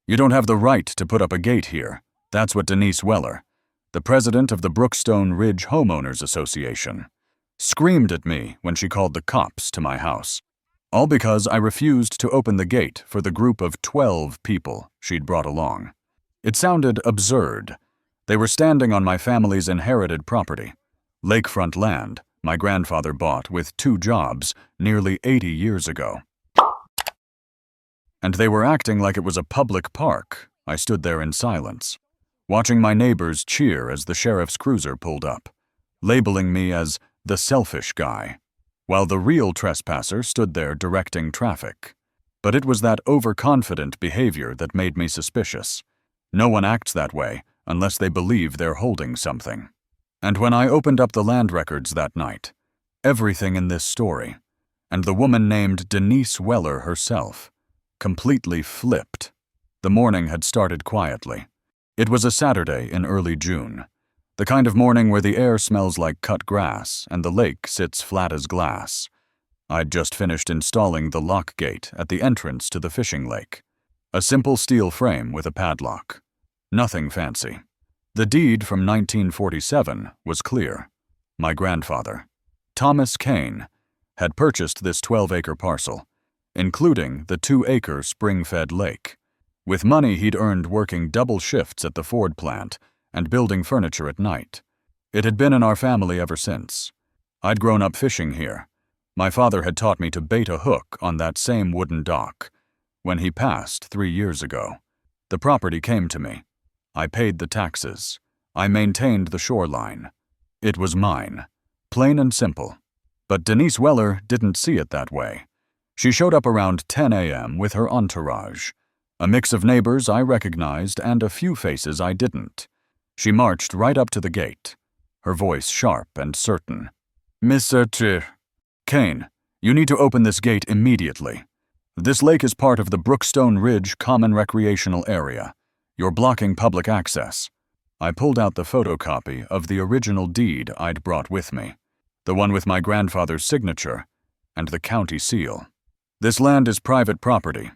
"You don't have the right to put up a gate here." That's what Denise Weller, the president of the Brookstone Ridge Homeowners Association, screamed at me when she called the cops to my house. All because I refused to open the gate for the group of 12 people she'd brought along. It sounded absurd. They were standing on my family's inherited property, lakefront land my grandfather bought with 2 jobs nearly 80 years ago. And they were acting like it was a public park. I stood there in silence, watching my neighbors cheer as the sheriff's cruiser pulled up, labeling me as the selfish guy, while the real trespasser stood there directing traffic. But it was that overconfident behavior that made me suspicious. No one acts that way unless they believe they're holding something. And when I opened up the land records that night, everything in this story, and the woman named Denise Weller herself, completely flipped. The morning had started quietly. It was a Saturday in early June, the kind of morning where the air smells like cut grass and the lake sits flat as glass. I'd just finished installing the lock gate at the entrance to the fishing lake, a simple steel frame with a padlock. Nothing fancy. The deed from 1947 was clear. My grandfather, Thomas Cain, had purchased this 12-acre parcel, including the 2-acre spring-fed lake, with money he'd earned working double shifts at the Ford plant and building furniture at night. It had been in our family ever since. I'd grown up fishing here. My father had taught me to bait a hook on that same wooden dock. When he passed 3 years ago, the property came to me. I paid the taxes. I maintained the shoreline. It was mine, plain and simple. But Denise Weller didn't see it that way. She showed up around 10 a.m. with her entourage, a mix of neighbors I recognized and a few faces I didn't. She marched right up to the gate, her voice sharp and certain. "Mr. Cain, you need to open this gate immediately. This lake is part of the Brookstone Ridge Common Recreational Area. You're blocking public access." I pulled out the photocopy of the original deed I'd brought with me, the one with my grandfather's signature and the county seal. "This land is private property,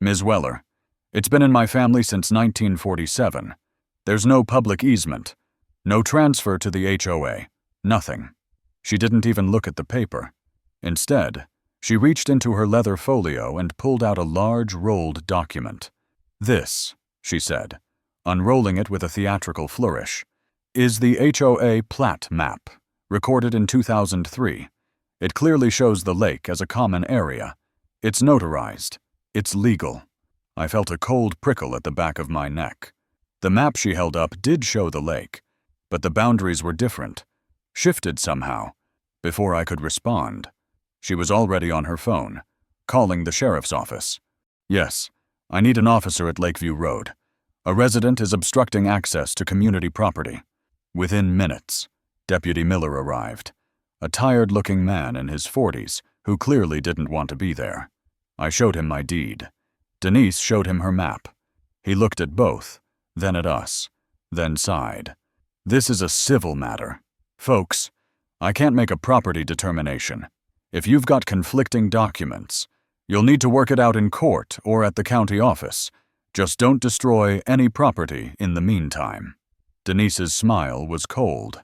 Ms. Weller. It's been in my family since 1947. There's no public easement, no transfer to the HOA, nothing." She didn't even look at the paper. Instead, she reached into her leather folio and pulled out a large rolled document. "This," she said, unrolling it with a theatrical flourish, "is the HOA plat map, recorded in 2003. It clearly shows the lake as a common area. It's notarized. It's legal." I felt a cold prickle at the back of my neck. The map she held up did show the lake, but the boundaries were different, shifted somehow. Before I could respond, she was already on her phone, calling the sheriff's office. "Yes, I need an officer at Lakeview Road. A resident is obstructing access to community property." Within minutes, Deputy Miller arrived, a tired-looking man in his 40s who clearly didn't want to be there. I showed him my deed. Denise showed him her map. He looked at both, then at us, then sighed. "This is a civil matter. Folks, I can't make a property determination. If you've got conflicting documents, you'll need to work it out in court or at the county office. Just don't destroy any property in the meantime." Denise's smile was cold.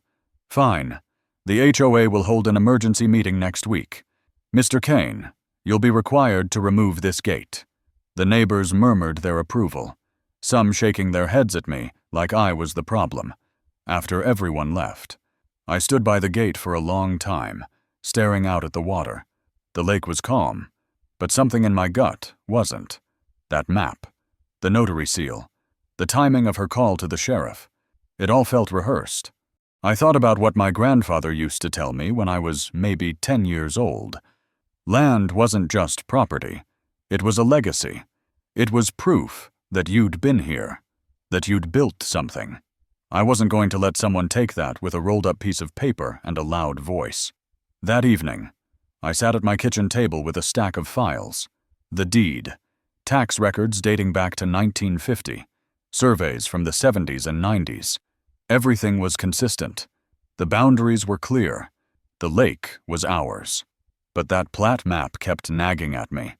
"Fine. The HOA will hold an emergency meeting next week. Mr. Cain, you'll be required to remove this gate." The neighbors murmured their approval, some shaking their heads at me like I was the problem. After everyone left, I stood by the gate for a long time, staring out at the water. The lake was calm, but something in my gut wasn't. That map, the notary seal, the timing of her call to the sheriff, it all felt rehearsed. I thought about what my grandfather used to tell me when I was maybe 10 years old. Land wasn't just property. It was a legacy. It was proof that you'd been here, that you'd built something. I wasn't going to let someone take that with a rolled-up piece of paper and a loud voice. That evening, I sat at my kitchen table with a stack of files. The deed, tax records dating back to 1950, surveys from the 70s and 90s. Everything was consistent. The boundaries were clear. The lake was ours. But that plat map kept nagging at me.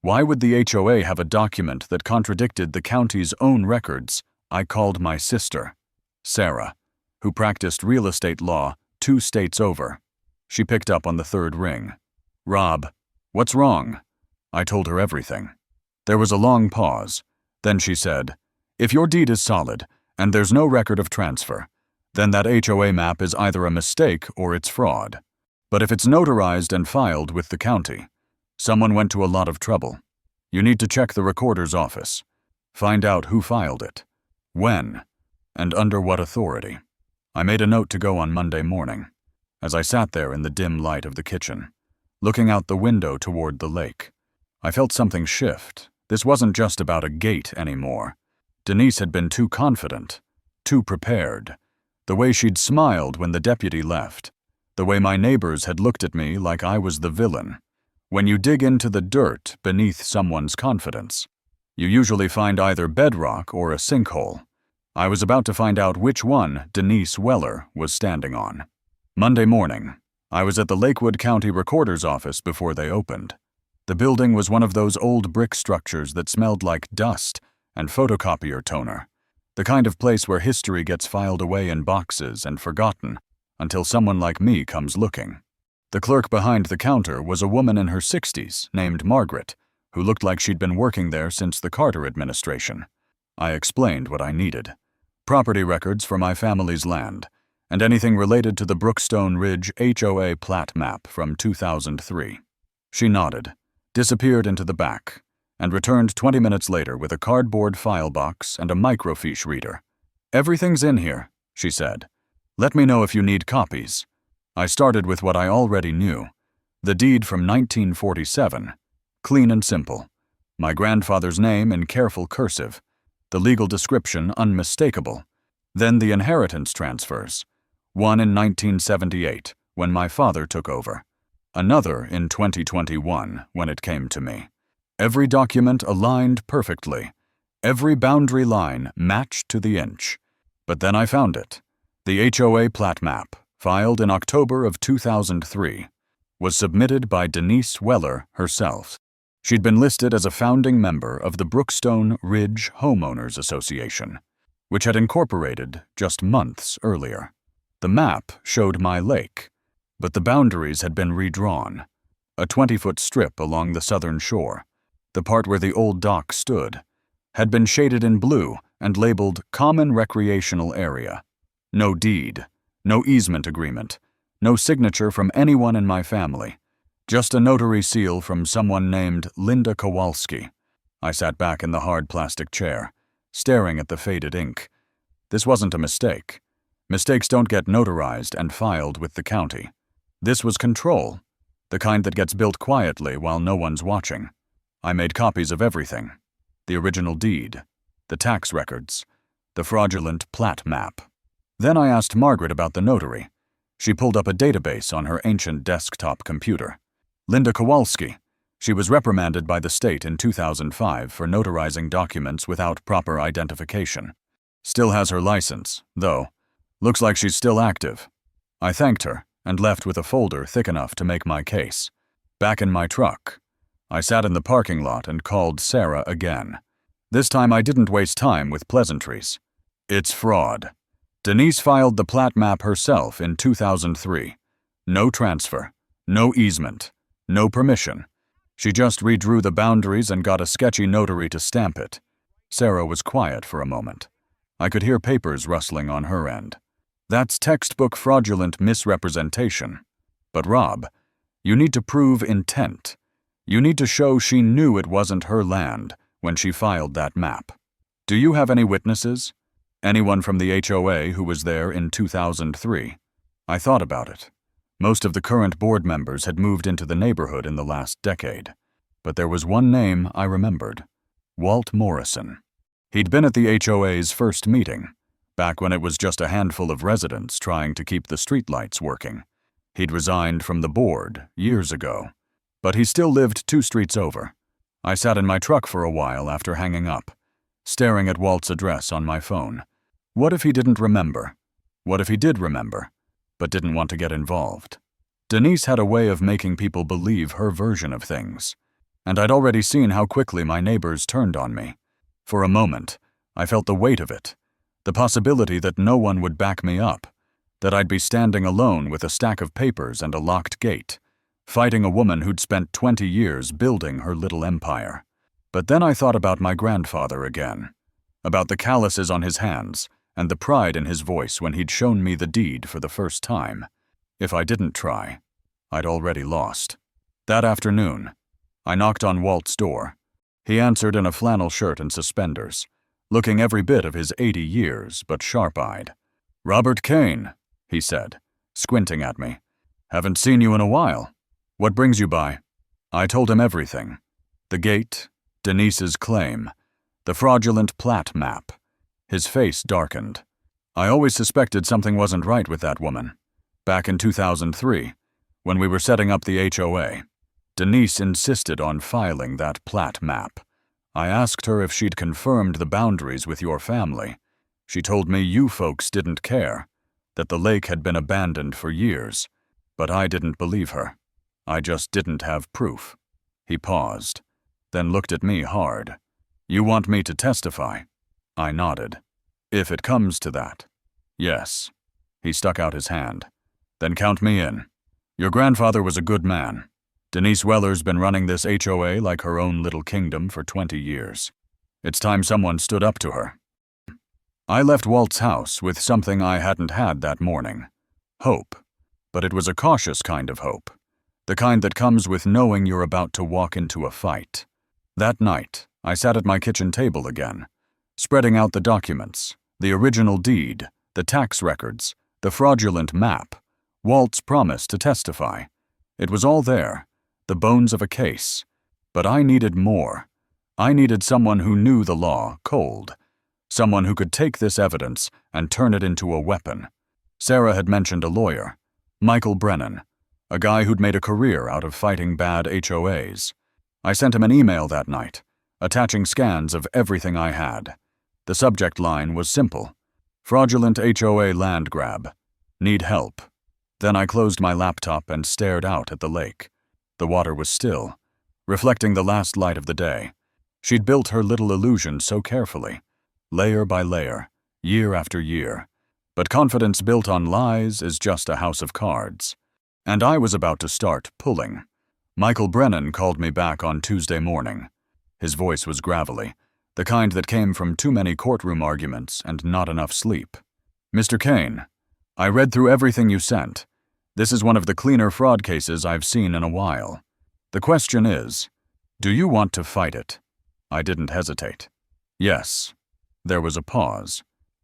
Why would the HOA have a document that contradicted the county's own records? I called my sister, Sarah, who practiced real estate law 2 states over. She picked up on the third ring. "Rob, what's wrong?" I told her everything. There was a long pause. Then she said, "If your deed is solid, and there's no record of transfer, then that HOA map is either a mistake or it's fraud. But if it's notarized and filed with the county, someone went to a lot of trouble. You need to check the recorder's office. Find out who filed it, when, and under what authority." I made a note to go on Monday morning. As I sat there in the dim light of the kitchen, looking out the window toward the lake, I felt something shift. This wasn't just about a gate anymore. Denise had been too confident, too prepared. The way she'd smiled when the deputy left. The way my neighbors had looked at me like I was the villain. When you dig into the dirt beneath someone's confidence, you usually find either bedrock or a sinkhole. I was about to find out which one Denise Weller was standing on. Monday morning, I was at the Lakewood County Recorder's office before they opened. The building was one of those old brick structures that smelled like dust and photocopier toner, the kind of place where history gets filed away in boxes and forgotten until someone like me comes looking. The clerk behind the counter was a woman in her 60s named Margaret, who looked like she'd been working there since the Carter administration. I explained what I needed: property records for my family's land, and anything related to the Brookstone Ridge HOA plat map from 2003. She nodded, disappeared into the back, and returned 20 minutes later with a cardboard file box and a microfiche reader. "Everything's in here," she said. "Let me know if you need copies." I started with what I already knew: the deed from 1947, clean and simple, my grandfather's name in careful cursive, the legal description unmistakable, then the inheritance transfers, one in 1978, when my father took over, another in 2021, when it came to me. Every document aligned perfectly, every boundary line matched to the inch. But then I found it. The HOA plat map, filed in October of 2003, was submitted by Denise Weller herself. She'd been listed as a founding member of the Brookstone Ridge Homeowners Association, which had incorporated just months earlier. The map showed my lake, but the boundaries had been redrawn. A 20-foot strip along the southern shore, the part where the old dock stood, had been shaded in blue and labeled Common Recreational Area. No deed, no easement agreement, no signature from anyone in my family, just a notary seal from someone named Linda Kowalski. I sat back in the hard plastic chair, staring at the faded ink. This wasn't a mistake. Mistakes don't get notarized and filed with the county. This was control, the kind that gets built quietly while no one's watching. I made copies of everything: the original deed, the tax records, the fraudulent plat map. Then I asked Margaret about the notary. She pulled up a database on her ancient desktop computer. Linda Kowalski. She was reprimanded by the state in 2005 for notarizing documents without proper identification. Still has her license, though. Looks like she's still active. I thanked her and left with a folder thick enough to make my case. Back in my truck, I sat in the parking lot and called Sarah again. This time I didn't waste time with pleasantries. It's fraud. Denise filed the plat map herself in 2003. No transfer, no easement, no permission. She just redrew the boundaries and got a sketchy notary to stamp it. Sarah was quiet for a moment. I could hear papers rustling on her end. That's textbook fraudulent misrepresentation. But Rob, you need to prove intent. You need to show she knew it wasn't her land when she filed that map. Do you have any witnesses? Anyone from the HOA who was there in 2003? I thought about it. Most of the current board members had moved into the neighborhood in the last decade. But there was one name I remembered: Walt Morrison. He'd been at the HOA's first meeting, back when it was just a handful of residents trying to keep the streetlights working. He'd resigned from the board years ago, but he still lived 2 streets over. I sat in my truck for a while after hanging up, staring at Walt's address on my phone. What if he didn't remember? What if he did remember, but didn't want to get involved? Denise had a way of making people believe her version of things. And I'd already seen how quickly my neighbors turned on me. For a moment, I felt the weight of it, the possibility that no one would back me up, that I'd be standing alone with a stack of papers and a locked gate, fighting a woman who'd spent 20 years building her little empire. But then I thought about my grandfather again, about the calluses on his hands and the pride in his voice when he'd shown me the deed for the first time. If I didn't try, I'd already lost. That afternoon, I knocked on Walt's door. He answered in a flannel shirt and suspenders, looking every bit of his 80 years, but sharp-eyed. "Robert Cain," he said, squinting at me. "Haven't seen you in a while. What brings you by?" I told him everything. The gate, Denise's claim, the fraudulent plat map. His face darkened. I always suspected something wasn't right with that woman. Back in 2003, when we were setting up the HOA, Denise insisted on filing that plat map. I asked her if she'd confirmed the boundaries with your family. She told me you folks didn't care, that the lake had been abandoned for years, but I didn't believe her. I just didn't have proof. He paused, then looked at me hard. "You want me to testify?" I nodded. "If it comes to that." "Yes." He stuck out his hand. "Then count me in. Your grandfather was a good man. Denise Weller's been running this HOA like her own little kingdom for 20 years. It's time someone stood up to her." I left Walt's house with something I hadn't had that morning. Hope. But it was a cautious kind of hope. The kind that comes with knowing you're about to walk into a fight. That night, I sat at my kitchen table again, spreading out the documents, the original deed, the tax records, the fraudulent map, Walt's promise to testify. It was all there, the bones of a case. But I needed more. I needed someone who knew the law cold, someone who could take this evidence and turn it into a weapon. Sarah had mentioned a lawyer, Michael Brennan, a guy who'd made a career out of fighting bad HOAs. I sent him an email that night, attaching scans of everything I had. The subject line was simple: fraudulent HOA land grab. Need help. Then I closed my laptop and stared out at the lake. The water was still, reflecting the last light of the day. She'd built her little illusion so carefully, layer by layer, year after year. But confidence built on lies is just a house of cards. And I was about to start pulling. Michael Brennan called me back on Tuesday morning. His voice was gravelly, the kind that came from too many courtroom arguments and not enough sleep. "Mr. Cain, I read through everything you sent. This is one of the cleaner fraud cases I've seen in a while. The question is, do you want to fight it?" I didn't hesitate. "Yes." There was a pause,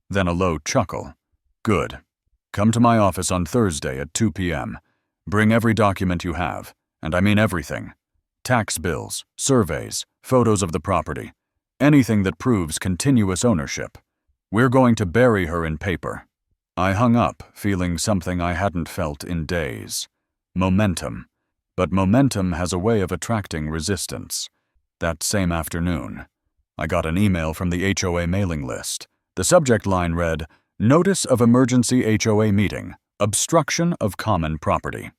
then a low chuckle. "Good. Come to my office on Thursday at 2 p.m. Bring every document you have, and I mean everything. Tax bills, surveys, photos of the property, anything that proves continuous ownership. We're going to bury her in paper." I hung up, feeling something I hadn't felt in days. Momentum. But momentum has a way of attracting resistance. That same afternoon, I got an email from the HOA mailing list. The subject line read, "Notice of Emergency HOA Meeting, Obstruction of Common Property."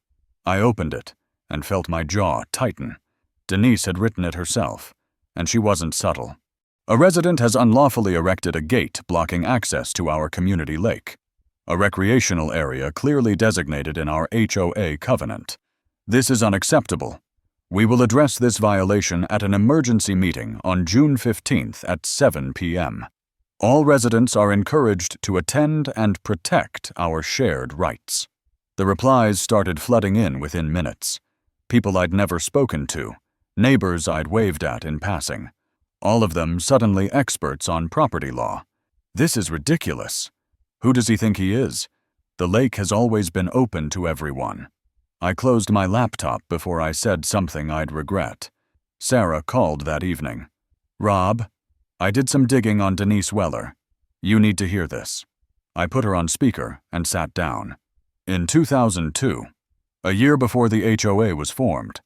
I opened it and felt my jaw tighten. Denise had written it herself, and she wasn't subtle. "A resident has unlawfully erected a gate blocking access to our community lake, a recreational area clearly designated in our HOA covenant. This is unacceptable. We will address this violation at an emergency meeting on June 15th at 7 p.m. All residents are encouraged to attend and protect our shared rights." The replies started flooding in within minutes. People I'd never spoken to, neighbors I'd waved at in passing. All of them suddenly experts on property law. This is ridiculous. Who does he think he is? The lake has always been open to everyone. I closed my laptop before I said something I'd regret. Sarah called that evening. "Rob, I did some digging on Denise Weller. You need to hear this." I put her on speaker and sat down. In 2002, a year before the HOA was formed,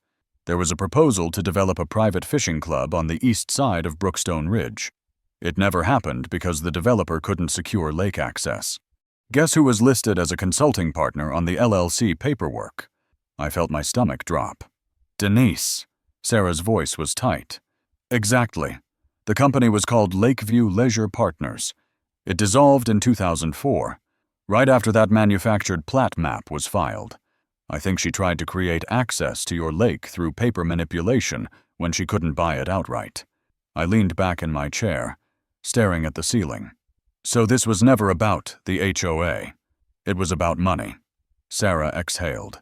there was a proposal to develop a private fishing club on the east side of Brookstone Ridge. It never happened because the developer couldn't secure lake access. Guess who was listed as a consulting partner on the LLC paperwork? I felt my stomach drop. Denise. Sarah's voice was tight. Exactly. The company was called Lakeview Leisure Partners. It dissolved in 2004. Right after that manufactured plat map was filed. I think she tried to create access to your lake through paper manipulation when she couldn't buy it outright. I leaned back in my chair, staring at the ceiling. So this was never about the HOA. It was about money. Sarah exhaled.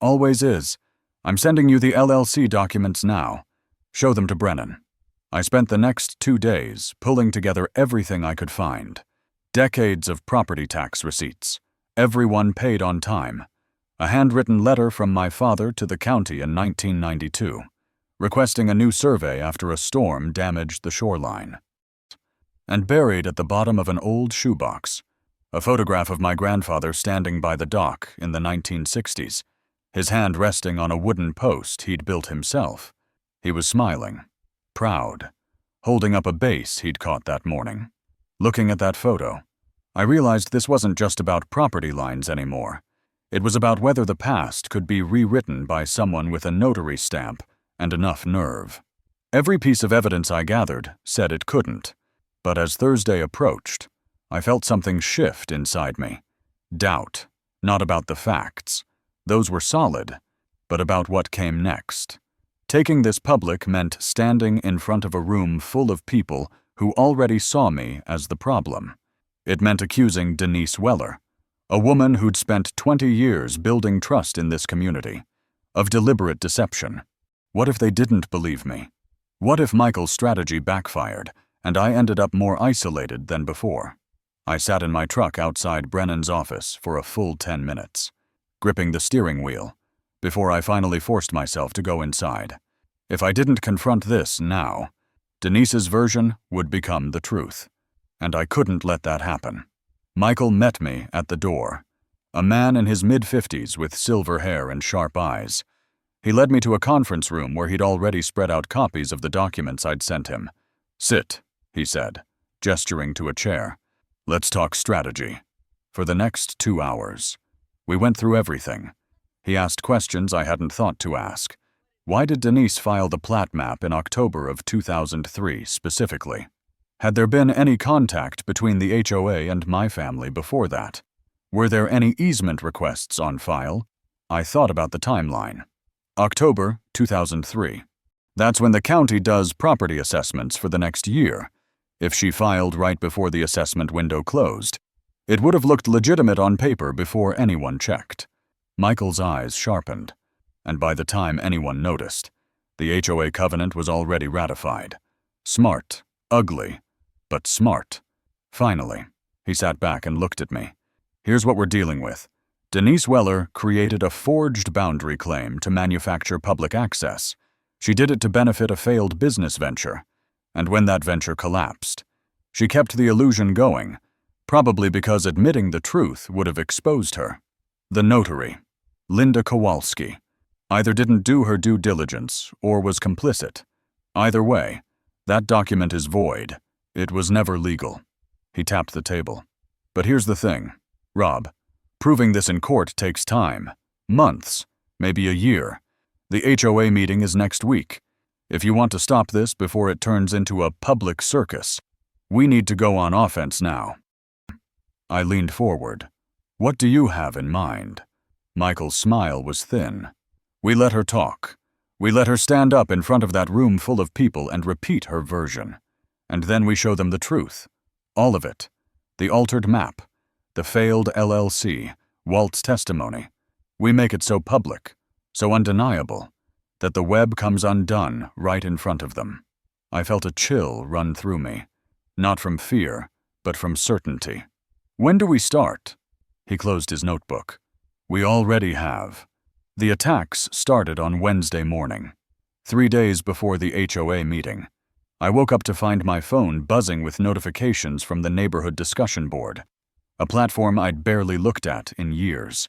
Always is. I'm sending you the LLC documents now. Show them to Brennan. I spent the next 2 days pulling together everything I could find. Decades of property tax receipts. Everyone paid on time. A handwritten letter from my father to the county in 1992, requesting a new survey after a storm damaged the shoreline. And buried at the bottom of an old shoebox, a photograph of my grandfather standing by the dock in the 1960s, his hand resting on a wooden post he'd built himself. He was smiling, proud, holding up a base he'd caught that morning. Looking at that photo, I realized this wasn't just about property lines anymore. It was about whether the past could be rewritten by someone with a notary stamp and enough nerve. Every piece of evidence I gathered said it couldn't, but as Thursday approached, I felt something shift inside me. Doubt, not about the facts. Those were solid, but about what came next. Taking this public meant standing in front of a room full of people who already saw me as the problem. It meant accusing Denise Weller, a woman who'd spent 20 years building trust in this community, of deliberate deception. What if they didn't believe me? What if Michael's strategy backfired and I ended up more isolated than before? I sat in my truck outside Brennan's office for a full 10 minutes, gripping the steering wheel, before I finally forced myself to go inside. If I didn't confront this now, Denise's version would become the truth, and I couldn't let that happen. Michael met me at the door, a man in his mid-50s with silver hair and sharp eyes. He led me to a conference room where he'd already spread out copies of the documents I'd sent him. "Sit," he said, gesturing to a chair. "Let's talk strategy." For the next 2 hours, we went through everything. He asked questions I hadn't thought to ask. Why did Denise file the plat map in October of 2003 specifically? Had there been any contact between the HOA and my family before that? Were there any easement requests on file? I thought about the timeline. October 2003. That's when the county does property assessments for the next year. If she filed right before the assessment window closed, it would have looked legitimate on paper before anyone checked. Michael's eyes sharpened, and by the time anyone noticed, the HOA covenant was already ratified. Smart, ugly, but smart. Finally, he sat back and looked at me. Here's what we're dealing with. Denise Weller created a forged boundary claim to manufacture public access. She did it to benefit a failed business venture, and when that venture collapsed, she kept the illusion going, probably because admitting the truth would have exposed her. The notary, Linda Kowalski, either didn't do her due diligence or was complicit. Either way, that document is void. It was never legal. He tapped the table. But here's the thing, Rob. Proving this in court takes time. Months, maybe a year. The HOA meeting is next week. If you want to stop this before it turns into a public circus, we need to go on offense now. I leaned forward. What do you have in mind? Michael's smile was thin. We let her talk. We let her stand up in front of that room full of people and repeat her version. And then we show them the truth. All of it. The altered map. The failed LLC. Walt's testimony. We make it so public, so undeniable, that the web comes undone right in front of them. I felt a chill run through me. Not from fear, but from certainty. When do we start? He closed his notebook. We already have. The attacks started on Wednesday morning, 3 days before the HOA meeting. I woke up to find my phone buzzing with notifications from the neighborhood discussion board, a platform I'd barely looked at in years.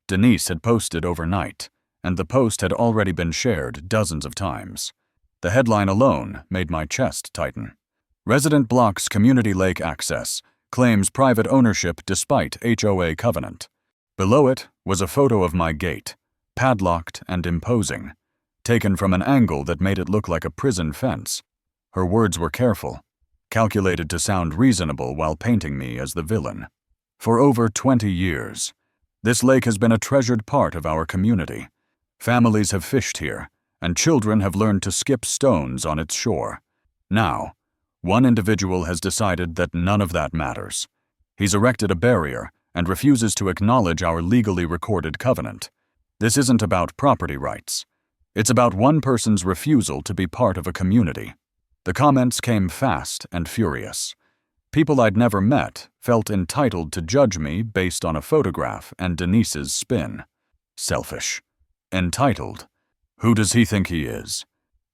Denise had posted overnight, and the post had already been shared dozens of times. The headline alone made my chest tighten. Resident blocks community lake access, claims private ownership despite HOA covenant. Below it was a photo of my gate, padlocked and imposing. taken from an angle that made it look like a prison fence. Her words were careful, calculated to sound reasonable while painting me as the villain. For over 20 years, this lake has been a treasured part of our community. Families have fished here, and children have learned to skip stones on its shore. Now, one individual has decided that none of that matters. He's erected a barrier and refuses to acknowledge our legally recorded covenant. This isn't about property rights. It's about one person's refusal to be part of a community. The comments came fast and furious. People I'd never met felt entitled to judge me based on a photograph and Denise's spin. Selfish. Entitled. Who does he think he is?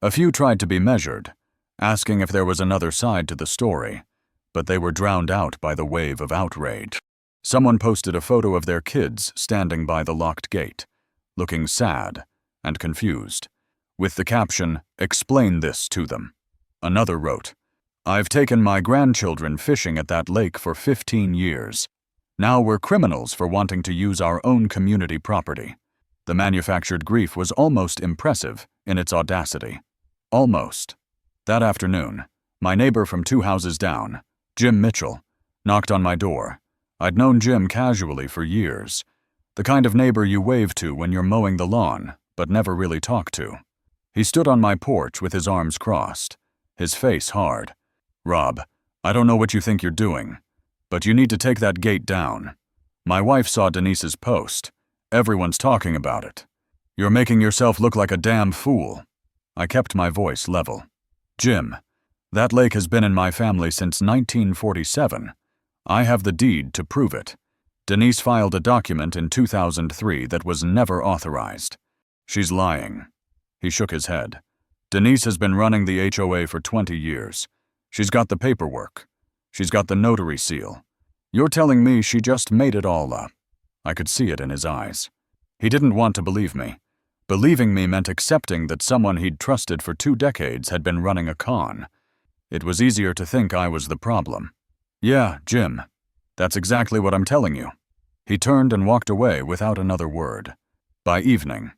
A few tried to be measured, asking if there was another side to the story, but they were drowned out by the wave of outrage. Someone posted a photo of their kids standing by the locked gate, looking sad and confused, with the caption, "Explain this to them." Another wrote, "I've taken my grandchildren fishing at that lake for 15 years. Now we're criminals for wanting to use our own community property." The manufactured grief was almost impressive in its audacity. Almost. That afternoon, my neighbor from 2 houses down, Jim Mitchell, knocked on my door. I'd known Jim casually for years, the kind of neighbor you wave to when you're mowing the lawn, but never really talk to. He stood on my porch with his arms crossed, his face hard. "Rob, I don't know what you think you're doing, but you need to take that gate down. My wife saw Denise's post. Everyone's talking about it. You're making yourself look like a damn fool." I kept my voice level. "Jim, that lake has been in my family since 1947. I have the deed to prove it. Denise filed a document in 2003 that was never authorized. She's lying." He shook his head. "Denise has been running the HOA for 20 years. She's got the paperwork. She's got the notary seal. You're telling me she just made it all up?" I could see it in his eyes. He didn't want to believe me. Believing me meant accepting that someone he'd trusted for 2 decades had been running a con. It was easier to think I was the problem. "Yeah, Jim, that's exactly what I'm telling you." He turned and walked away without another word. By evening,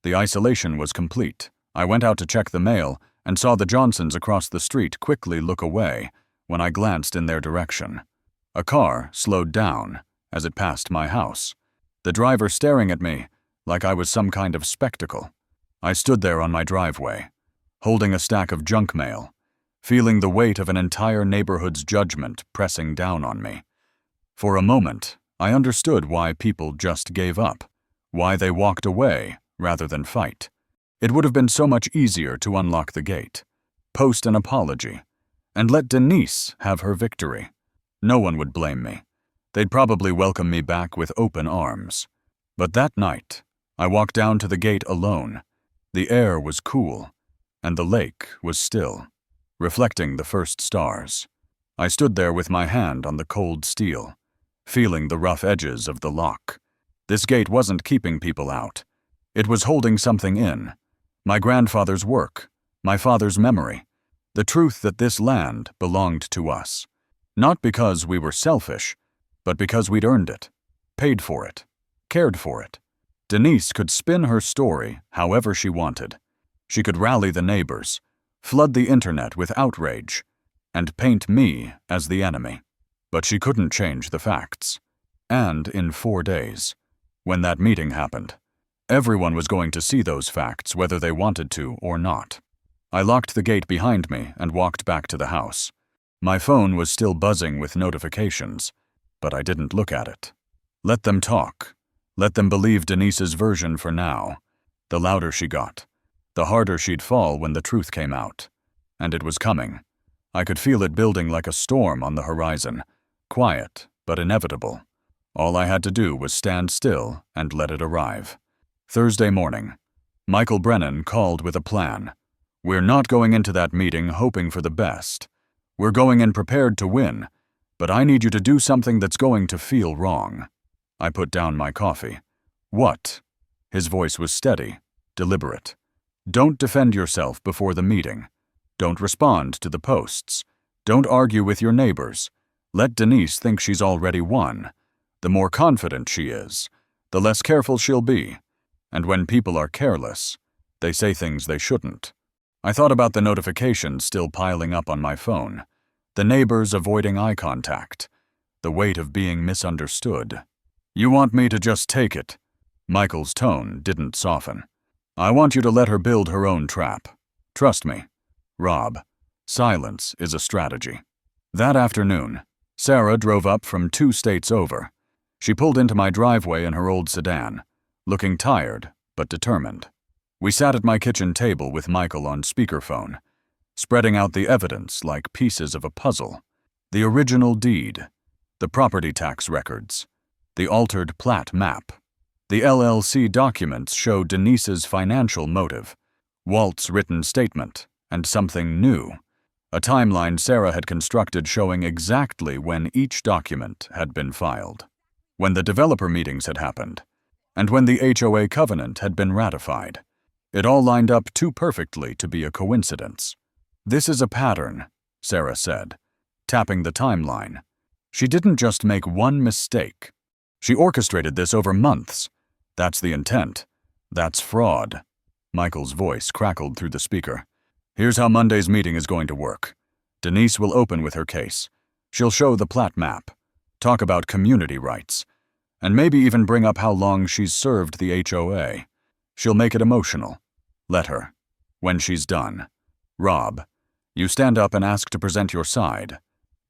the isolation was complete. I went out to check the mail and saw the Johnsons across the street quickly look away when I glanced in their direction. A car slowed down as it passed my house, the driver staring at me like I was some kind of spectacle. I stood there on my driveway, holding a stack of junk mail, feeling the weight of an entire neighborhood's judgment pressing down on me. For a moment, I understood why people just gave up, why they walked away rather than fight. It would have been so much easier to unlock the gate, post an apology, and let Denise have her victory. No one would blame me. They'd probably welcome me back with open arms. But that night, I walked down to the gate alone. The air was cool, and the lake was still, reflecting the first stars. I stood there with my hand on the cold steel, feeling the rough edges of the lock. This gate wasn't keeping people out. It was holding something in. My grandfather's work, my father's memory, the truth that this land belonged to us. Not because we were selfish, but because we'd earned it, paid for it, cared for it. Denise could spin her story however she wanted. She could rally the neighbors, flood the internet with outrage, and paint me as the enemy. But she couldn't change the facts. And in 4 days, when that meeting happened, everyone was going to see those facts whether they wanted to or not. I locked the gate behind me and walked back to the house. My phone was still buzzing with notifications, but I didn't look at it. Let them talk. Let them believe Denise's version for now. The louder she got, the harder she'd fall when the truth came out. And it was coming. I could feel it building like a storm on the horizon, quiet but inevitable. All I had to do was stand still and let it arrive. Thursday morning, Michael Brennan called with a plan. "We're not going into that meeting hoping for the best. We're going in prepared to win, but I need you to do something that's going to feel wrong." I put down my coffee. "What?" His voice was steady, deliberate. "Don't defend yourself before the meeting. Don't respond to the posts. Don't argue with your neighbors. Let Denise think she's already won. The more confident she is, the less careful she'll be. And when people are careless, They say things they shouldn't. I thought about the notifications still piling up on my phone, the neighbors avoiding eye contact, the weight of being misunderstood. You want me to just take it? Michael's tone didn't soften. I want you to let her build her own trap. Trust me. Rob, silence is a strategy. That afternoon, Sarah drove up from 2 states over. She pulled into my driveway in her old sedan, looking tired but determined. We sat at my kitchen table with Michael on speakerphone, spreading out the evidence like pieces of a puzzle. The original deed, the property tax records, the altered plat map. The LLC documents show Denise's financial motive, Walt's written statement, and something new, a timeline Sarah had constructed showing exactly when each document had been filed, when the developer meetings had happened, and when the HOA covenant had been ratified. It all lined up too perfectly to be a coincidence. This is a pattern, Sarah said, tapping the timeline. She didn't just make one mistake. She orchestrated this over months. That's the intent. That's fraud. Michael's voice crackled through the speaker. Here's how Monday's meeting is going to work. Denise will open with her case. She'll show the plat map, talk about community rights, and maybe even bring up how long she's served the HOA. She'll make it emotional. Let her. When she's done. Rob, you stand up and ask to present your side.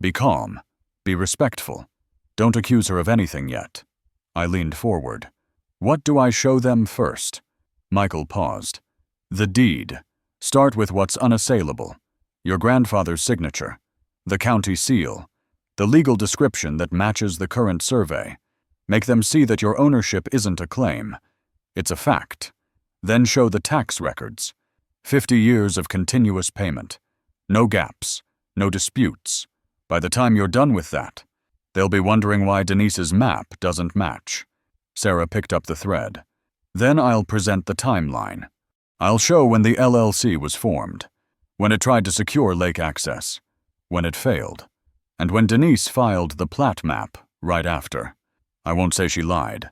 Be calm. Be respectful. Don't accuse her of anything yet. I leaned forward. What do I show them first? Michael paused. The deed. Start with what's unassailable. Your grandfather's signature. The county seal. The legal description that matches the current survey. Make them see that your ownership isn't a claim. It's a fact. Then show the tax records. 50 years of continuous payment. No gaps. No disputes. By the time you're done with that, they'll be wondering why Denise's map doesn't match. Sarah picked up the thread. Then I'll present the timeline. I'll show when the LLC was formed, when it tried to secure lake access, when it failed, and when Denise filed the plat map right after. I won't say she lied.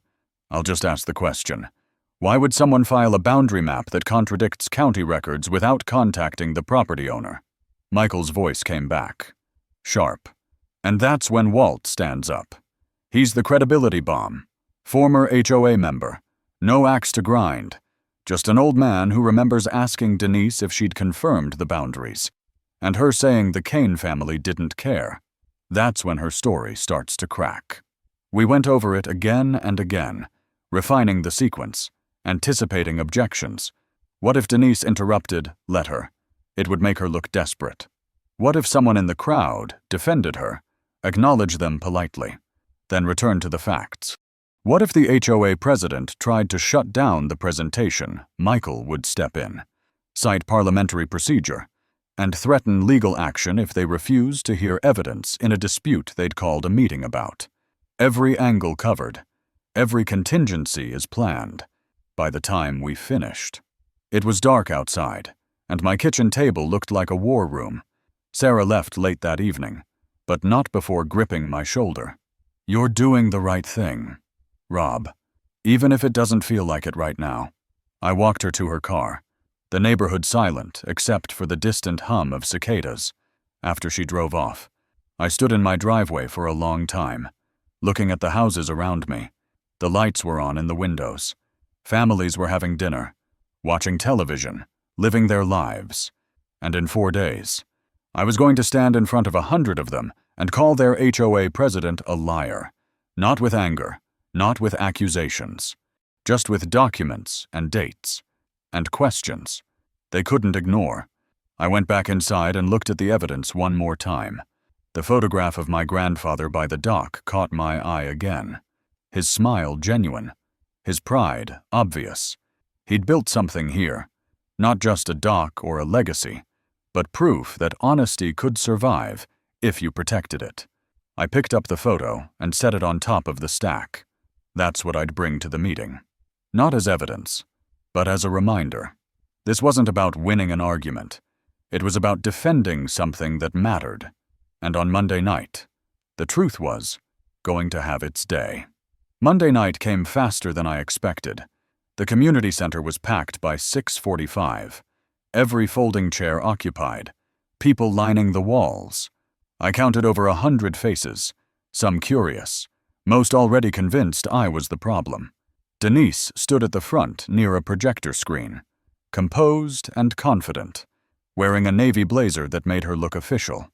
I'll just ask the question. Why would someone file a boundary map that contradicts county records without contacting the property owner? Michael's voice came back, sharp. And that's when Walt stands up. He's the credibility bomb. Former HOA member. No axe to grind. Just an old man who remembers asking Denise if she'd confirmed the boundaries, and her saying the Cain family didn't care. That's when her story starts to crack. We went over it again and again, refining the sequence, anticipating objections. What if Denise interrupted, let her? It would make her look desperate. What if someone in the crowd defended her, acknowledged them politely, then returned to the facts? What if the HOA president tried to shut down the presentation? Michael would step in, cite parliamentary procedure, and threaten legal action if they refused to hear evidence in a dispute they'd called a meeting about. Every angle covered. Every contingency is planned. By the time we finished, it was dark outside, and my kitchen table looked like a war room. Sarah left late that evening, but not before gripping my shoulder. You're doing the right thing, Rob, even if it doesn't feel like it right now. I walked her to her car, the neighborhood silent except for the distant hum of cicadas. After she drove off, I stood in my driveway for a long time, looking at the houses around me. The lights were on in the windows. Families were having dinner, watching television, living their lives. And in 4 days, I was going to stand in front of 100 of them and call their HOA president a liar, not with anger, not with accusations, just with documents and dates, and questions they couldn't ignore. I went back inside and looked at the evidence one more time. The photograph of my grandfather by the dock caught my eye again. His smile genuine, his pride obvious. He'd built something here, not just a dock or a legacy, but proof that honesty could survive if you protected it. I picked up the photo and set it on top of the stack. That's what I'd bring to the meeting. Not as evidence, but as a reminder. This wasn't about winning an argument. It was about defending something that mattered. And on Monday night, the truth was going to have its day. Monday night came faster than I expected. The community center was packed by 6:45. Every folding chair occupied, people lining the walls. I counted over 100 faces, some curious, most already convinced I was the problem. Denise stood at the front near a projector screen, composed and confident, wearing a navy blazer that made her look official.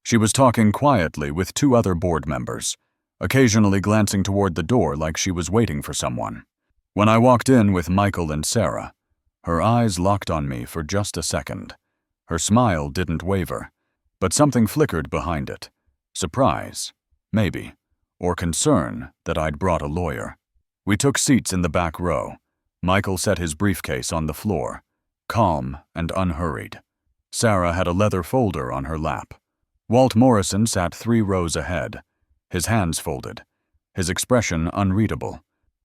She was talking quietly with 2 other board members, occasionally glancing toward the door like she was waiting for someone. When I walked in with Michael and Sarah, her eyes locked on me for just a second. Her smile didn't waver, but something flickered behind it. Surprise, maybe, or concern that I'd brought a lawyer. We took seats in the back row. Michael set his briefcase on the floor, calm and unhurried. Sarah had a leather folder on her lap. Walt Morrison sat 3 rows ahead, his hands folded, his expression unreadable.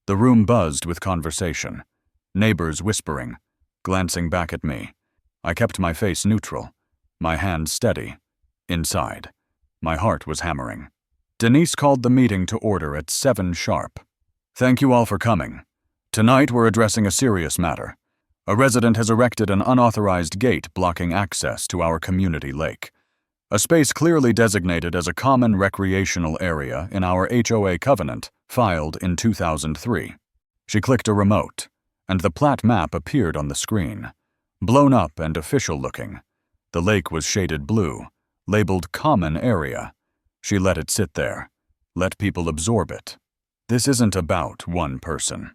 The room buzzed with conversation, neighbors whispering, glancing back at me. I kept my face neutral, my hands steady. Inside, my heart was hammering. Denise called the meeting to order at 7 sharp. Thank you all for coming. Tonight we're addressing a serious matter. A resident has erected an unauthorized gate blocking access to our community lake, a space clearly designated as a common recreational area in our HOA covenant filed in 2003. She clicked a remote, and the plat map appeared on the screen, blown up and official-looking. The lake was shaded blue, labeled Common Area. She let it sit there, let people absorb it. This isn't about one person,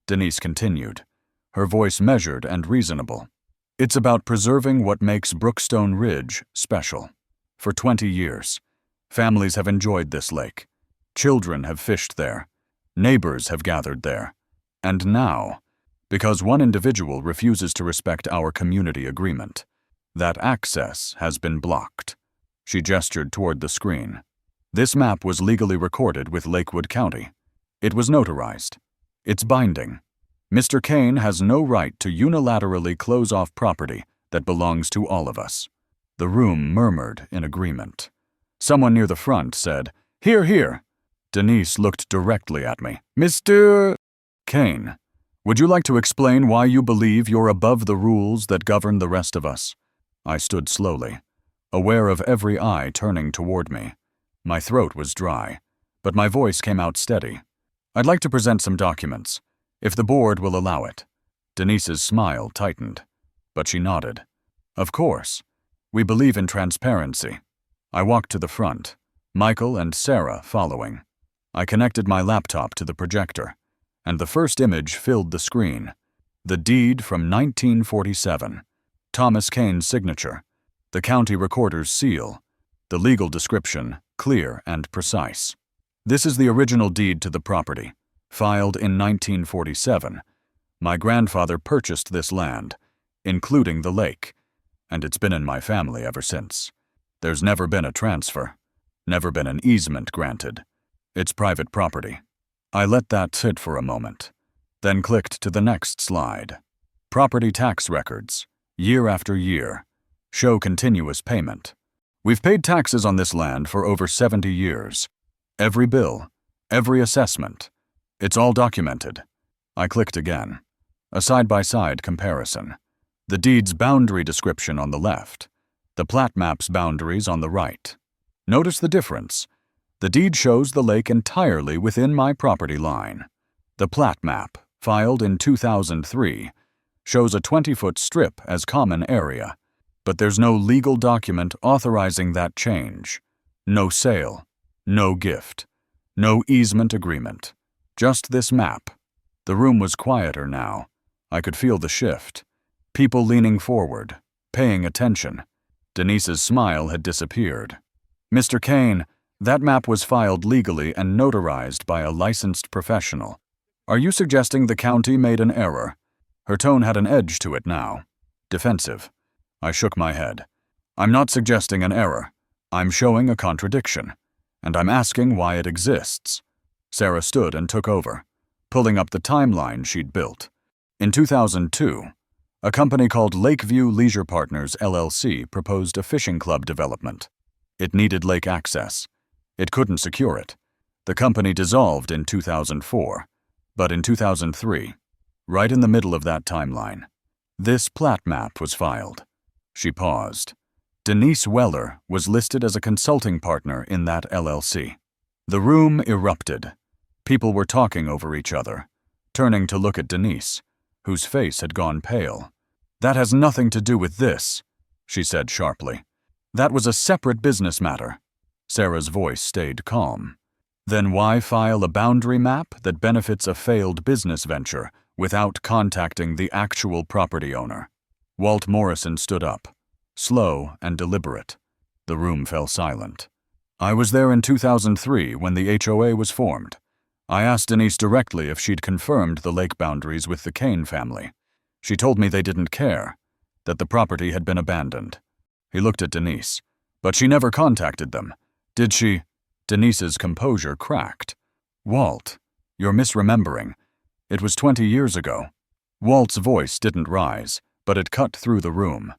Denise continued, her voice measured and reasonable. It's about preserving what makes Brookstone Ridge special. For 20 years, families have enjoyed this lake. Children have fished there. Neighbors have gathered there. And now, because one individual refuses to respect our community agreement, that access has been blocked. She gestured toward the screen. This map was legally recorded with Lakewood County. It was notarized. It's binding. Mr. Cain has no right to unilaterally close off property that belongs to all of us. The room murmured in agreement. Someone near the front said, "Hear, hear." Denise looked directly at me. "Mr. Cain, would you like to explain why you believe you're above the rules that govern the rest of us?" I stood slowly, aware of every eye turning toward me. My throat was dry, but my voice came out steady. "I'd like to present some documents, if the board will allow it." Denise's smile tightened, but she nodded. "Of course. We believe in transparency." I walked to the front, Michael and Sarah following. I connected my laptop to the projector, and the first image filled the screen. The deed from 1947, Thomas Cain's signature, the county recorder's seal, the legal description clear and precise. This is the original deed to the property, filed in 1947. My grandfather purchased this land, including the lake, and it's been in my family ever since. There's never been a transfer, never been an easement granted. It's private property. I let that sit for a moment, then clicked to the next slide. Property tax records, year after year, show continuous payment. We've paid taxes on this land for over 70 years. Every bill, every assessment. It's all documented. I clicked again. A side-by-side comparison. The deed's boundary description on the left, the plat map's boundaries on the right. Notice the difference. The deed shows the lake entirely within my property line. The plat map, filed in 2003, shows a 20-foot strip as common area, but there's no legal document authorizing that change. No sale, no gift, no easement agreement. Just this map. The room was quieter now. I could feel the shift. People leaning forward, paying attention. Denise's smile had disappeared. "Mr. Cain, that map was filed legally and notarized by a licensed professional. Are you suggesting the county made an error?" Her tone had an edge to it now. Defensive. I shook my head. "I'm not suggesting an error. I'm showing a contradiction, and I'm asking why it exists." Sarah stood and took over, pulling up the timeline she'd built. In 2002, a company called Lakeview Leisure Partners LLC proposed a fishing club development. It needed lake access. It couldn't secure it. The company dissolved in 2004, but in 2003, Right in the middle of that timeline, this plat map was filed. She paused. Denise Weller was listed as a consulting partner in that LLC. The room erupted. People were talking over each other, turning to look at Denise, whose face had gone pale. "That has nothing to do with this," she said sharply. "That was a separate business matter." Sarah's voice stayed calm. "Then why file a boundary map that benefits a failed business venture without contacting the actual property owner?" Walt Morrison stood up, slow and deliberate. The room fell silent. "I was there in 2003 when the HOA was formed. I asked Denise directly if she'd confirmed the lake boundaries with the Cain family. She told me they didn't care, that the property had been abandoned." He looked at Denise. "But she never contacted them, did she?" Denise's composure cracked. "Walt, you're misremembering. It was 20 years ago." Walt's voice didn't rise, but it cut through the room.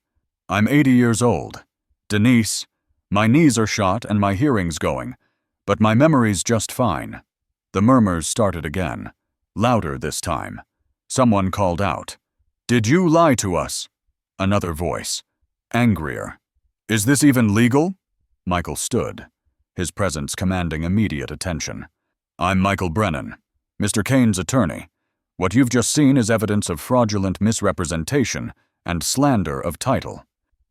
"I'm 80 years old. Denise, my knees are shot and my hearing's going, but my memory's just fine." The murmurs started again, louder this time. Someone called out, "Did you lie to us?" Another voice, angrier, "Is this even legal?" Michael stood, his presence commanding immediate attention. "I'm Michael Brennan, Mr. Cain's attorney. What you've just seen is evidence of fraudulent misrepresentation and slander of title.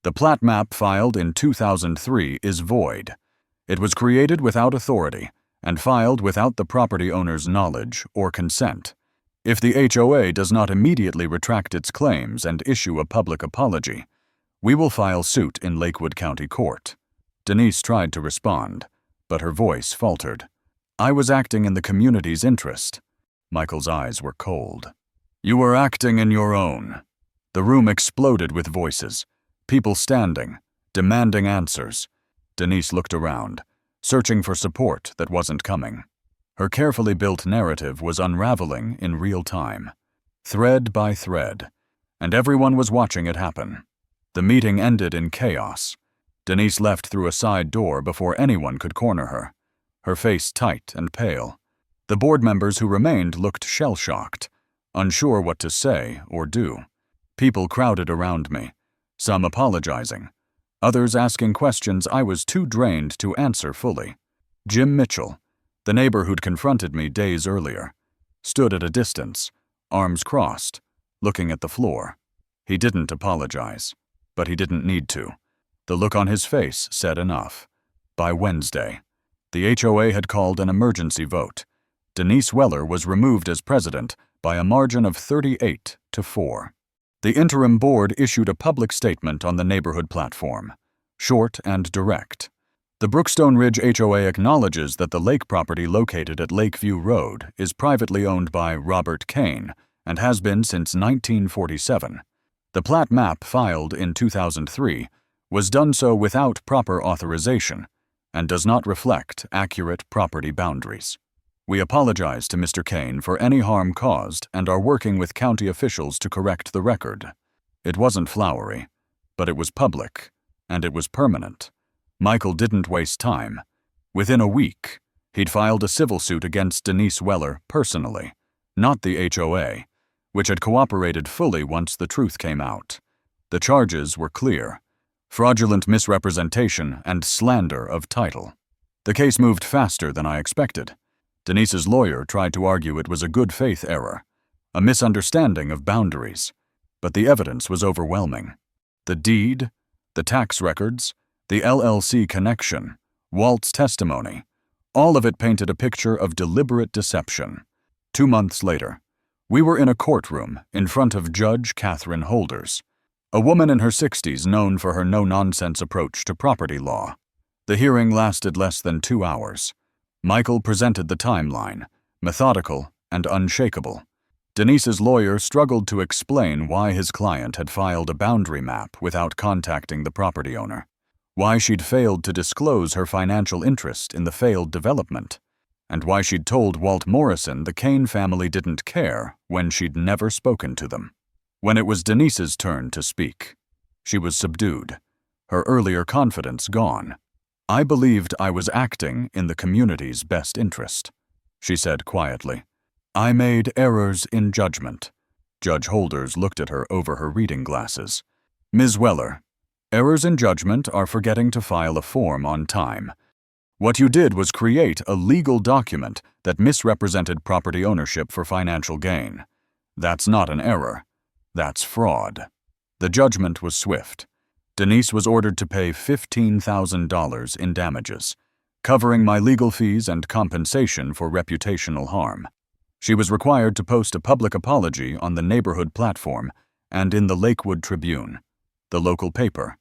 The plat map filed in 2003 is void. It was created without authority and filed without the property owner's knowledge or consent. If the HOA does not immediately retract its claims and issue a public apology, we will file suit in Lakewood County Court." Denise tried to respond, but her voice faltered. "I was acting in the community's interest." Michael's eyes were cold. "You were acting in your own." The room exploded with voices, people standing, demanding answers. Denise looked around, searching for support that wasn't coming. Her carefully built narrative was unraveling in real time, thread by thread, and everyone was watching it happen. The meeting ended in chaos. Denise left through a side door before anyone could corner her, her face tight and pale. The board members who remained looked shell-shocked, unsure what to say or do. People crowded around me, some apologizing, others asking questions I was too drained to answer fully. Jim Mitchell, the neighbor who'd confronted me days earlier, stood at a distance, arms crossed, looking at the floor. He didn't apologize, but he didn't need to. The look on his face said enough. By Wednesday, the HOA had called an emergency vote. Denise Weller was removed as president by a margin of 38-4. The interim board issued a public statement on the neighborhood platform, short and direct. The Brookstone Ridge HOA acknowledges that the lake property located at Lakeview Road is privately owned by Robert Cain and has been since 1947. The plat map filed in 2003 was done so without proper authorization and does not reflect accurate property boundaries. We apologize to Mr. Cain for any harm caused and are working with county officials to correct the record. It wasn't flowery, but it was public, and it was permanent. Michael didn't waste time. Within a week, he'd filed a civil suit against Denise Weller personally, not the HOA, which had cooperated fully once the truth came out. The charges were clear: fraudulent misrepresentation and slander of title. The case moved faster than I expected. Denise's lawyer tried to argue it was a good faith error, a misunderstanding of boundaries, but the evidence was overwhelming. The deed, the tax records, the LLC connection, Walt's testimony, all of it painted a picture of deliberate deception. 2 months later, we were in a courtroom in front of Judge Catherine Holders, a woman in her 60s known for her no-nonsense approach to property law. The hearing lasted less than 2 hours. Michael presented the timeline, methodical and unshakable. Denise's lawyer struggled to explain why his client had filed a boundary map without contacting the property owner, why she'd failed to disclose her financial interest in the failed development, and why she'd told Walt Morrison the Cain family didn't care when she'd never spoken to them. When it was Denise's turn to speak, she was subdued, her earlier confidence gone. "I believed I was acting in the community's best interest," she said quietly. "I made errors in judgment. Judge Holders looked at her over her reading glasses. Ms. Weller, errors in judgment are forgetting to file a form on time. What you did was create a legal document that misrepresented property ownership for financial gain. That's not an error. That's fraud. The judgment was swift. Denise was ordered to pay $15,000 in damages, covering my legal fees and compensation for reputational harm. She was required to post a public apology on the neighborhood platform and in the Lakewood Tribune, the local paper.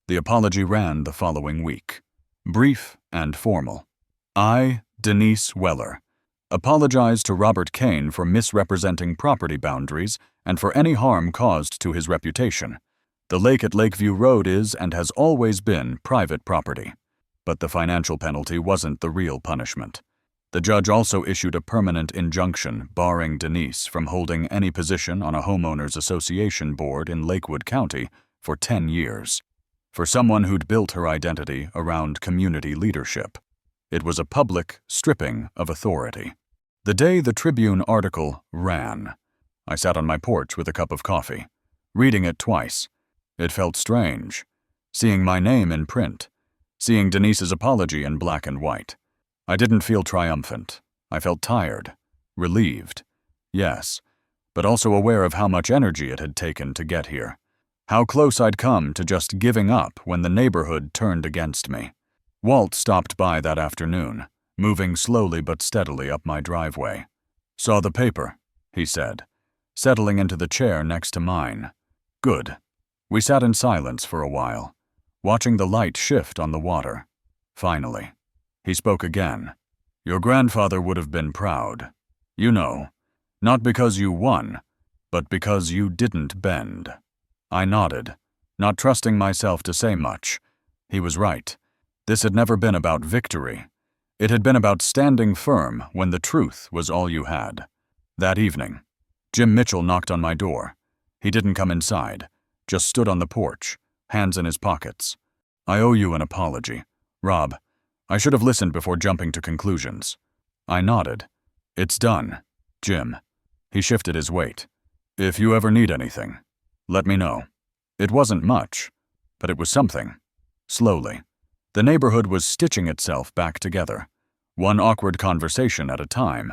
The apology ran the following week. Brief and formal. I, Denise Weller, apologize to Robert Cain for misrepresenting property boundaries and for any harm caused to his reputation. The lake at Lakeview Road is and has always been private property. But the financial penalty wasn't the real punishment. The judge also issued a permanent injunction barring Denise from holding any position on a homeowners association board in Lakewood County for 10 years. For someone who'd built her identity around community leadership, it was a public stripping of authority. The day the Tribune article ran, I sat on my porch with a cup of coffee, reading it twice. It felt strange, seeing my name in print, seeing Denise's apology in black and white. I didn't feel triumphant. I felt tired, relieved, yes, but also aware of how much energy it had taken to get here. How close I'd come to just giving up when the neighborhood turned against me. Walt stopped by that afternoon, moving slowly but steadily up my driveway. Saw the paper, he said, settling into the chair next to mine. Good. We sat in silence for a while, watching the light shift on the water. Finally, he spoke again. Your grandfather would have been proud. You know, not because you won, but because you didn't bend. I nodded, not trusting myself to say much. He was right. This had never been about victory. It had been about standing firm when the truth was all you had. That evening, Jim Mitchell knocked on my door. He didn't come inside, just stood on the porch, hands in his pockets. I owe you an apology, Rob. I should have listened before jumping to conclusions. I nodded. It's done, Jim. He shifted his weight. If you ever need anything, let me know. It wasn't much, but it was something. Slowly, the neighborhood was stitching itself back together, one awkward conversation at a time.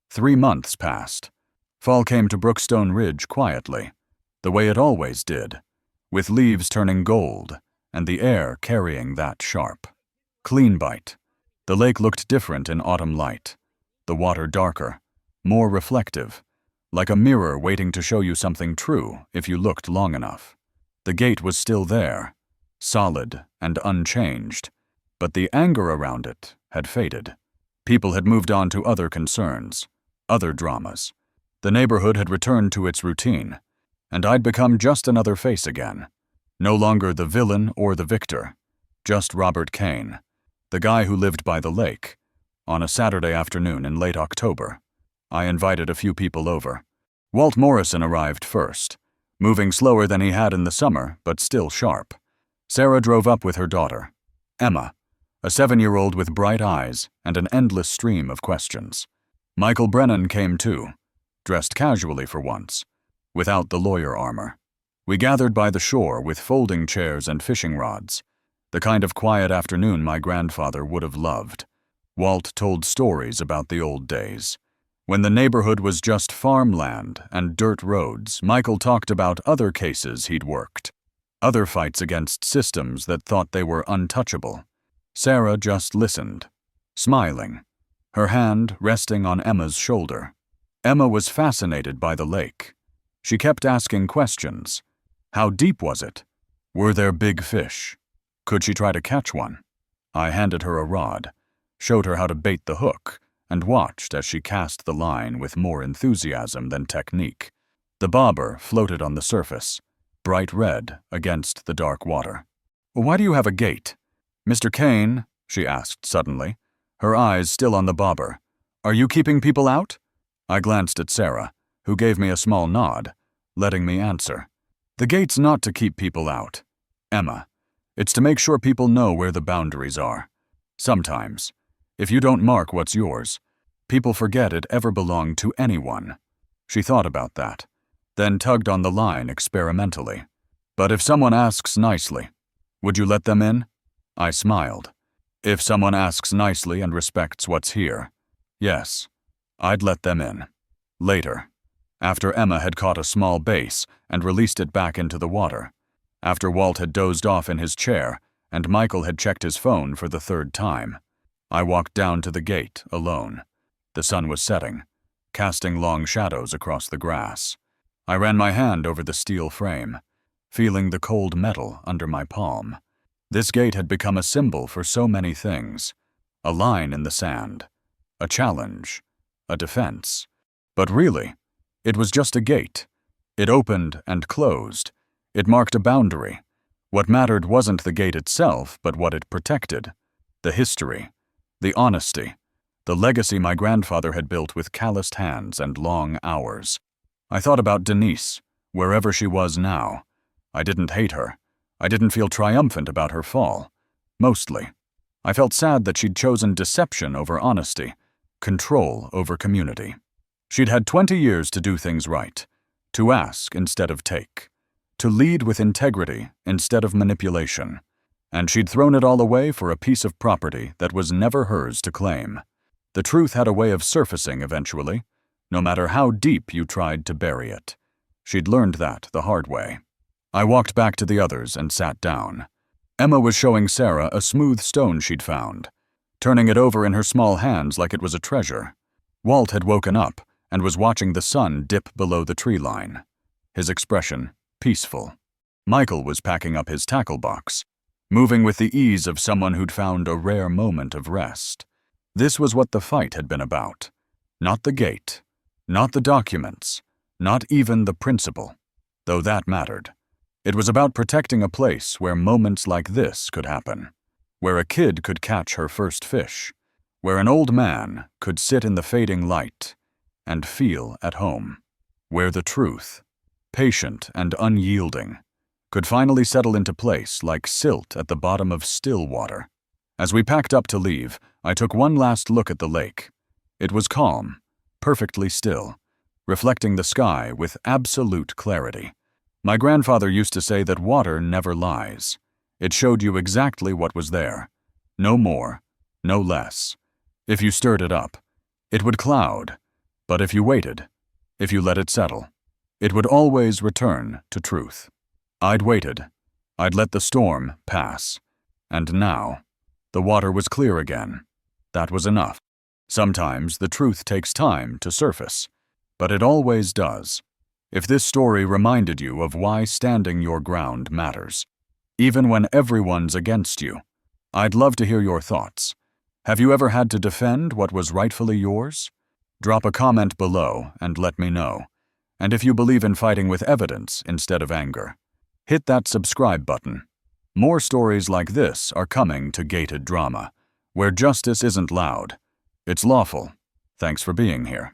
3 months passed. Fall came to Brookstone Ridge quietly, the way it always did, with leaves turning gold and the air carrying that sharp, clean bite. The lake looked different in autumn light, the water darker, more reflective, like a mirror waiting to show you something true if you looked long enough. The gate was still there, solid and unchanged, but the anger around it had faded. People had moved on to other concerns, other dramas. The neighborhood had returned to its routine, and I'd become just another face again. No longer the villain or the victor, just Robert Cain, the guy who lived by the lake. On a Saturday afternoon in late October, I invited a few people over. Walt Morrison arrived first, moving slower than he had in the summer, but still sharp. Sarah drove up with her daughter, Emma, a 7-year-old with bright eyes and an endless stream of questions. Michael Brennan came too, dressed casually for once, without the lawyer armor. We gathered by the shore with folding chairs and fishing rods, the kind of quiet afternoon my grandfather would have loved. Walt told stories about the old days. When the neighborhood was just farmland and dirt roads, Michael talked about other cases he'd worked, other fights against systems that thought they were untouchable. Sarah just listened, smiling, her hand resting on Emma's shoulder. Emma was fascinated by the lake. She kept asking questions. How deep was it? Were there big fish? Could she try to catch one? I handed her a rod, showed her how to bait the hook, and watched as she cast the line with more enthusiasm than technique. The bobber floated on the surface, bright red against the dark water. Why do you have a gate? Mr. Cain, she asked suddenly, her eyes still on the bobber. Are you keeping people out? I glanced at Sarah, who gave me a small nod, letting me answer. The gate's not to keep people out, Emma. It's to make sure people know where the boundaries are. Sometimes, if you don't mark what's yours, people forget it ever belonged to anyone. She thought about that, then tugged on the line experimentally. But if someone asks nicely, would you let them in? I smiled. If someone asks nicely and respects what's here, yes, I'd let them in. Later, after Emma had caught a small bass and released it back into the water, after Walt had dozed off in his chair and Michael had checked his phone for the third time, I walked down to the gate alone. The sun was setting, casting long shadows across the grass. I ran my hand over the steel frame, feeling the cold metal under my palm. This gate had become a symbol for so many things. A line in the sand, a challenge, a defense. But really, it was just a gate. It opened and closed. It marked a boundary. What mattered wasn't the gate itself, but what it protected. The history, the honesty, the legacy my grandfather had built with calloused hands and long hours. I thought about Denise, wherever she was now. I didn't hate her. I didn't feel triumphant about her fall. Mostly, I felt sad that she'd chosen deception over honesty, control over community. She'd had 20 years to do things right, to ask instead of take, to lead with integrity instead of manipulation, and she'd thrown it all away for a piece of property that was never hers to claim. The truth had a way of surfacing eventually, no matter how deep you tried to bury it. She'd learned that the hard way. I walked back to the others and sat down. Emma was showing Sarah a smooth stone she'd found, turning it over in her small hands like it was a treasure. Walt had woken up and was watching the sun dip below the tree line, his expression peaceful. Michael was packing up his tackle box, moving with the ease of someone who'd found a rare moment of rest. This was what the fight had been about. Not the gate, not the documents, not even the principle, though that mattered. It was about protecting a place where moments like this could happen, where a kid could catch her first fish, where an old man could sit in the fading light and feel at home, where the truth, patient and unyielding, could finally settle into place like silt at the bottom of still water. As we packed up to leave, I took one last look at the lake. It was calm, perfectly still, reflecting the sky with absolute clarity. My grandfather used to say that water never lies. It showed you exactly what was there. No more, no less. If you stirred it up, it would cloud. But if you waited, if you let it settle, it would always return to truth. I'd waited. I'd let the storm pass. And now, the water was clear again. That was enough. Sometimes the truth takes time to surface, but it always does. If this story reminded you of why standing your ground matters, even when everyone's against you, I'd love to hear your thoughts. Have you ever had to defend what was rightfully yours? Drop a comment below and let me know. And if you believe in fighting with evidence instead of anger, hit that subscribe button. More stories like this are coming to Gated Drama, where justice isn't loud, it's lawful. Thanks for being here.